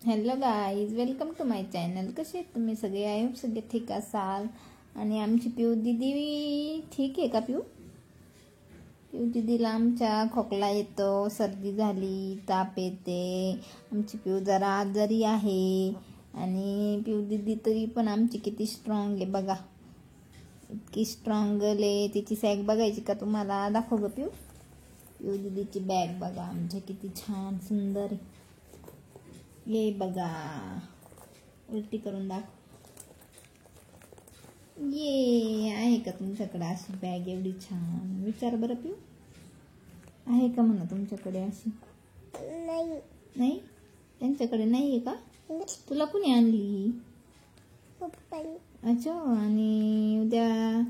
Hello guys, welcome to my channel. कसे आहेत तुम्ही सगळे? आय होप सगळे ठीक असाल. आणि आमची पिऊ दीदी ठीक आहे का? पिऊ दीदीला आमच्या खोकला येतो, सर्दी झाली, ताप येते. आमची पिऊ जरा आजारी आहे. आणि पिऊ दीदी तरी पण आमची किती स्ट्रॉंग आहे बघा, इतकी स्ट्रॉंग आहे. तिची सॅग बघायची का तुम्हाला? दाखव ग पिऊ. पिऊ दीदीची बॅग बघा आमच्या किती छान सुंदर आहे. ये बघा, उलटी करून दाखव. ये आहे का तुमच्याकडे अशी बॅग एवढी छान? विचार बरं पिऊ, आहे का म्हणा तुमच्याकडे अशी? नाही, त्यांच्याकडे नाही आहे का? तुला कुणी आणली? अच्छा. आणि उद्या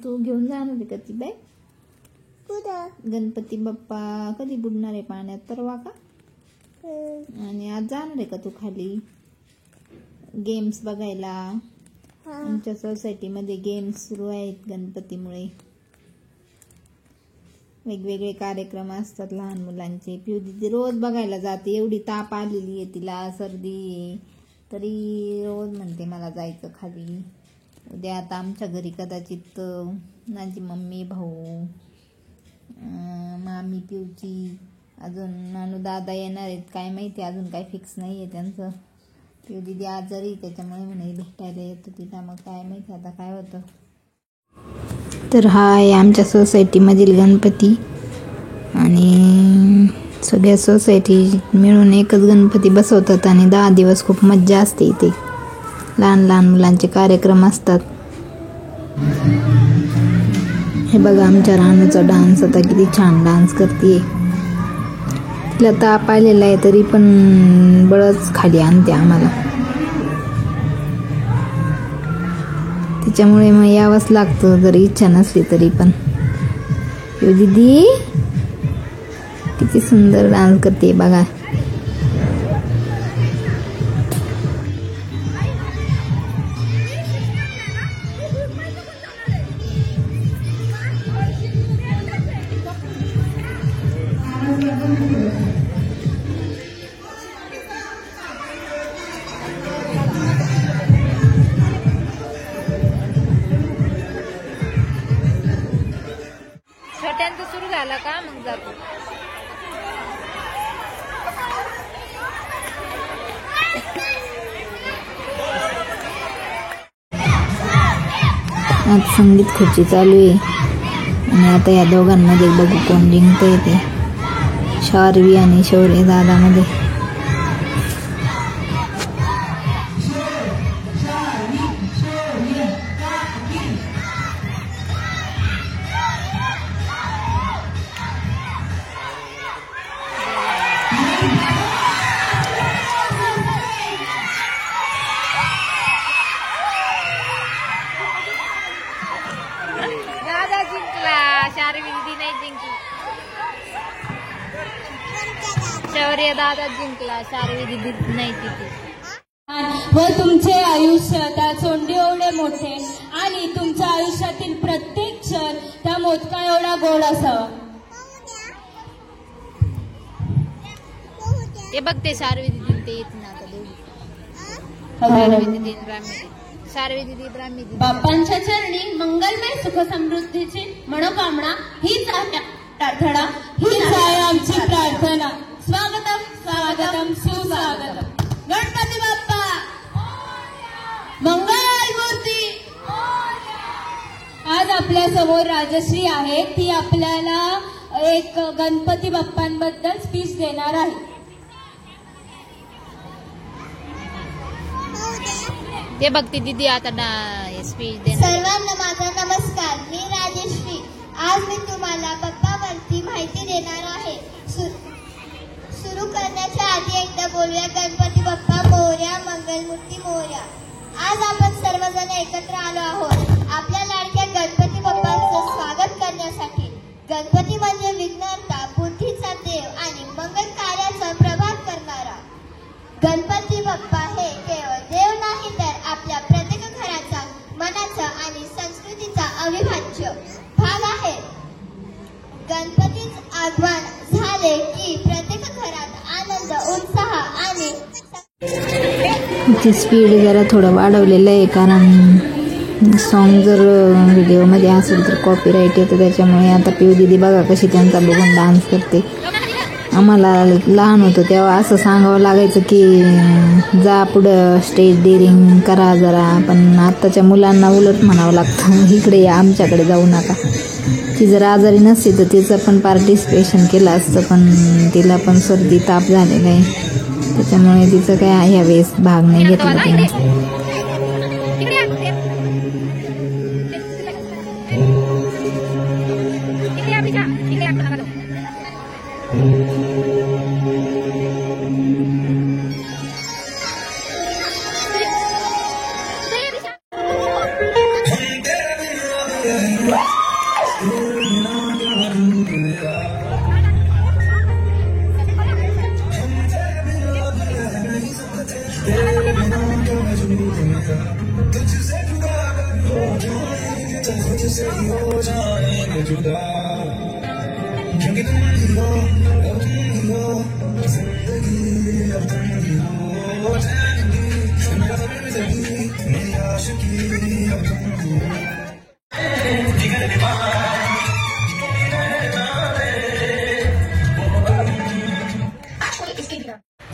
तू घेऊन जाणार आहे का ती बॅग? गणपती बाप्पा कधी बुडणार आहे पाण्यात? परवा का? आणि आज जाणार आहे का तू खाली गेम्स बघायला? आमच्या सोसायटीमध्ये गेम्स सुरू आहेत गणपतीमुळे. वेगवेगळे कार्यक्रम असतात लहान मुलांचे. पिऊ दीदी रोज बघायला जाते. एवढी ताप आलेली आहे तिला, सर्दी आहे, तरी रोज म्हणते मला जायचं खाली. उद्या आता आमच्या घरी कदाचित माझी मम्मी, भाऊ, मामी पिऊची, अजून नानू दादा येणार आहेत. काय माहिती, अजून काय फिक्स नाही आहे त्यांचं. पिऊ दीदी आजारी, त्याच्यामुळे म्हणे भेटायला येतो तिला. मग काय माहिती आता काय होतं. तर हा आहे आमच्या सोसायटीमधील गणपती. आणि सगळ्या सोसायटी मिळून एकच गणपती बसवतात आणि 10 दिवस खूप मज्जा असते इथे. लहान लहान मुलांचे कार्यक्रम असतात. हे बघा आमच्या रानूचा डान्स, आता किती छान डान्स करते. तिला ताप आलेला आहे तरी पण बळच खाली आणते आम्हाला. त्याच्यामुळे मग यावंच लागतं जरी इच्छा नसली तरी पण. पिऊ दीदी किती सुंदर डान्स करते बघा. छोट्यांचं सुरू झालं का मग जातो. आज संगीत खुर्ची चालू आहे आणि आता या दोघांमध्ये बघू कोण जिंकतंय ते, शार्वी आणि शौर्य दादामध्ये. दादा जिंकला, शार्वी दीदी नाही जिंकली. शौर्य दादा जिंकला, शार्वी दीदी नाही जिंकली. व तुमचे आयुष्य त्या चोंडी एवढे मोठे आणि तुमच्या आयुष्यातील प्रत्येक क्षण त्या मोदका एवढा गोड असावा. ते बघते शार्वी दीदी ते येत ना आता दोघी. शार्वी दीदी ब्राह्मी दीदी. बाप्पांच्या चरणी मंगलमय सुख समृद्धीची मनोकामना हीच आहे प्रार्थना, हीच आहे आमची प्रार्थना. स्वागतम स्वागतम सुस्वागतम. गणपती बाप्पा मंगल मूर्ती. आज आपल्या समोर राजश्री आहे, ती आपल्याला एक गणपती बाप्पांबद्दल स्पीच देणार आहे. ते बघते दीदी आता स्पीच देणार. सर्वांना माझा नमस्कार. मी राजश्री. आज मी तुम्हाला बाप्पावरती माहिती देणार आहे. सुरू करण्याच्या आधी एकदा बोलूया गणपती बाप्पा मोरया, मंगलमूर्ती मोरया. आज आपण सर्वजण एकत्र आलो आहोत आपल्या लाडक्या गणपती बाप्पांचं स्वागत करण्यासाठी. गणपती म्हणजे विघ्नहर्ता, बुद्धीचा देव आणि मंगल कार्याचा प्रभात करणारा. गणपती बाप्पा हे केवळ देव नाही तर आपल्या प्रत्येक घराचा, मनाचा आणि संस्कृतीचा अविभाज्य भाग आहे. गणपतीच आगमन झाले की प्रत्येक घरात आनंद, उत्साह आणि ती स्पीड जरा थोडं वाढवलेलं आहे, कारण सॉन्ग जर व्हिडिओमध्ये असेल तर कॉपीराईट येतं. त्याच्यामुळे आता पिऊ दीदी बघा कशी त्यांचा बघून डान्स करते. आम्हाला लहान होतो तेव्हा असं सांगावं लागायचं की जा पुढं स्टेज डेअरिंग करा जरा, पण आत्ताच्या मुलांना उलट म्हणावं लागतं इकडे या, आमच्याकडे जाऊ नका. ती जर आजारी नसती तर तिचं पण पार्टिसिपेशन केलं असतं, पण तिला पण सर्दी ताप झालेला आहे. त्याच्यामुळे तिचं काय ह्या वेळेस भाग नाही घेतला तिने.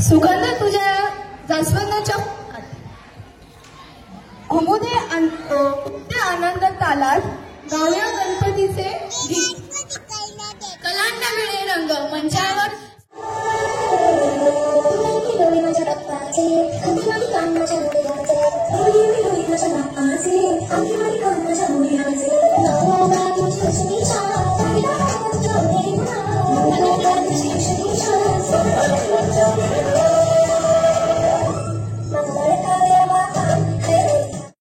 सुगंध तुझ्या जास्वंदाच्या घुमुदे त्या आनंद तालात गाऊया गणपतीचे गीत. कलांना मिळे रंग मंचावर